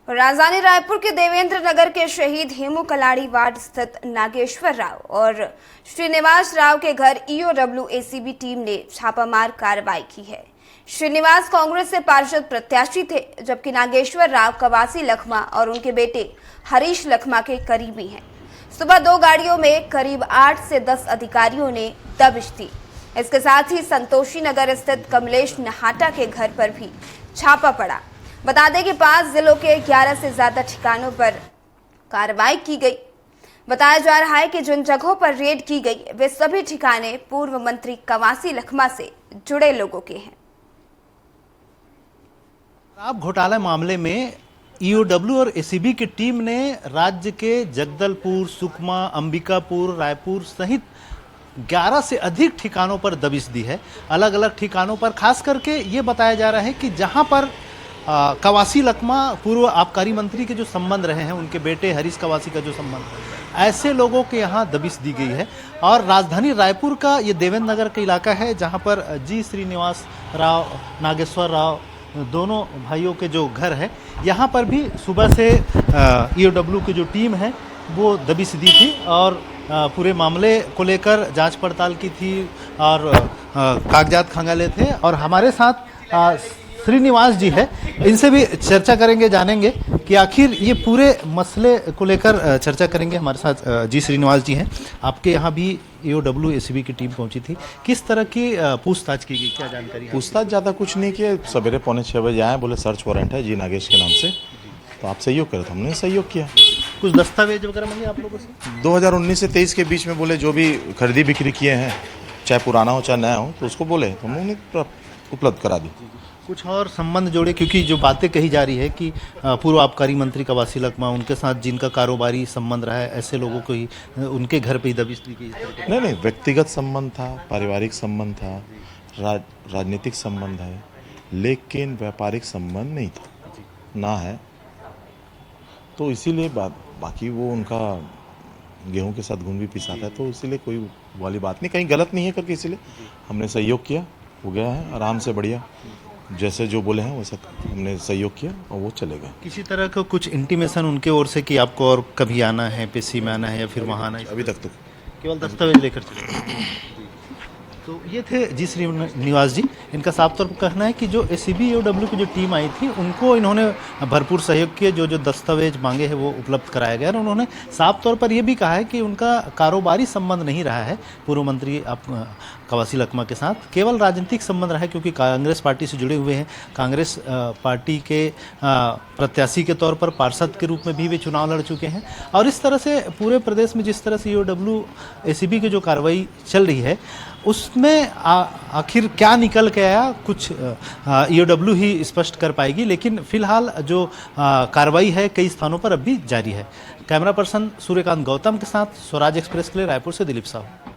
राजधानी रायपुर के देवेंद्र नगर के शहीद हेमू कलाड़ी वार्ड स्थित नागेश्वर राव और श्रीनिवास राव के घर ईओडब्ल्यू एसीबी टीम ने छापामार कार्रवाई की है। श्रीनिवास कांग्रेस से पार्षद प्रत्याशी थे, जबकि नागेश्वर राव कवासी लखमा और उनके बेटे हरीश लखमा के करीबी हैं। सुबह 2 गाड़ियों में करीब 8 से 10 अधिकारियों ने दबिश दी। इसके साथ ही संतोषी नगर स्थित कमलेश नहाटा के घर पर भी छापा पड़ा। बता दें कि 5 जिलों के 11 से ज्यादा ठिकानों पर कार्रवाई की गई। बताया जा रहा है कि जिन जगहों पर रेड की गई वे सभी ठिकाने पूर्व मंत्री कवासी लखमा से जुड़े लोगों के हैं। शराब घोटाला मामले में ईओडब्ल्यू और एसीबी की टीम ने राज्य के जगदलपुर, सुकमा, अंबिकापुर, रायपुर सहित 11 से अधिक ठिकानों पर दबिश दी है। अलग अलग ठिकानों पर खास करके ये बताया जा रहा है कि जहां पर कवासी लखमा पूर्व आबकारी मंत्री के जो संबंध रहे हैं, उनके बेटे हरीश कवासी का जो संबंध, ऐसे लोगों के यहाँ दबिश दी गई है। और राजधानी रायपुर का ये देवेंद्र नगर का इलाका है, जहाँ पर जी श्रीनिवास राव, नागेश्वर राव दोनों भाइयों के जो घर है, यहाँ पर भी सुबह से ईओडब्ल्यू की जो टीम है वो दबिश दी थी और पूरे मामले को लेकर जांच पड़ताल की थी और कागजात खंगाले थे। और हमारे साथ श्रीनिवास जी है, इनसे भी चर्चा करेंगे, जानेंगे कि आखिर ये पूरे मसले को लेकर चर्चा करेंगे। हमारे साथ जी श्रीनिवास जी हैं। आपके यहाँ भी ईओडब्ल्यू एसीबी की टीम पहुंची थी, किस तरह की पूछताछ की गई, क्या जानकारी? पूछताछ ज़्यादा कुछ नहीं किया, सवेरे 6:45 बजे आए, बोले सर्च वारंट है जी नागेश के नाम से, तो आप सहयोग करें, तो हमने सहयोग किया। कुछ दस्तावेज वगैरह मांगे आप लोगों से? 2019 से 23 के बीच में बोले जो भी खरीदी बिक्री किए हैं, चाहे पुराना हो चाहे नया हो, तो उसको बोले तो हमने उन्हें उपलब्ध करा दी। कुछ और संबंध जोड़े, क्योंकि जो बातें कही जा रही है कि पूर्व आबकारी मंत्री कवासी लखमा, उनके साथ जिनका कारोबारी संबंध रहा है, ऐसे लोगों को ही उनके घर पे ही दबिश दी गई। नहीं, व्यक्तिगत संबंध था, पारिवारिक संबंध था, राजनीतिक संबंध है, लेकिन व्यापारिक संबंध नहीं था, ना है। तो इसीलिए बाकी वो उनका गेहूं के साथ घुन भी पिसाता है, तो इसीलिए कोई वाली बात नहीं, कहीं गलत नहीं है करके इसीलिए हमने सहयोग किया। हो गया है आराम से, बढ़िया, जैसे जो बोले हैं वैसा हमने सहयोग किया और वो चले गए। किसी तरह का कुछ इंटीमेशन उनके ओर से कि आपको और कभी आना है, पेशी में आना है या फिर वहाँ आना है? अभी तक तो केवल दस्तावेज लेकर चले। तो ये थे जी श्रीनिवास जी। इनका साफ तौर पर कहना है कि जो एसीबी ईओडब्ल्यू की जो टीम आई थी, उनको इन्होंने भरपूर सहयोग किया, जो दस्तावेज मांगे हैं वो उपलब्ध कराया गया। और उन्होंने साफ तौर पर यह भी कहा है कि उनका कारोबारी संबंध नहीं रहा है पूर्व मंत्री कवासी लखमा के साथ, केवल राजनीतिक संबंध रहा है, क्योंकि कांग्रेस पार्टी से जुड़े हुए हैं। कांग्रेस पार्टी के प्रत्याशी के तौर पर पार्षद के रूप में भी वे चुनाव लड़ चुके हैं। और इस तरह से पूरे प्रदेश में जिस तरह से ईओडब्ल्यू एसीबी की जो कार्रवाई चल रही है, उसमें आखिर क्या निकल के आया, कुछ ईओडब्ल्यू ही स्पष्ट कर पाएगी। लेकिन फिलहाल जो कार्रवाई है कई स्थानों पर अब भी जारी है। कैमरा पर्सन सूर्यकांत गौतम के साथ स्वराज एक्सप्रेस के लिए रायपुर से दिलीप साहू।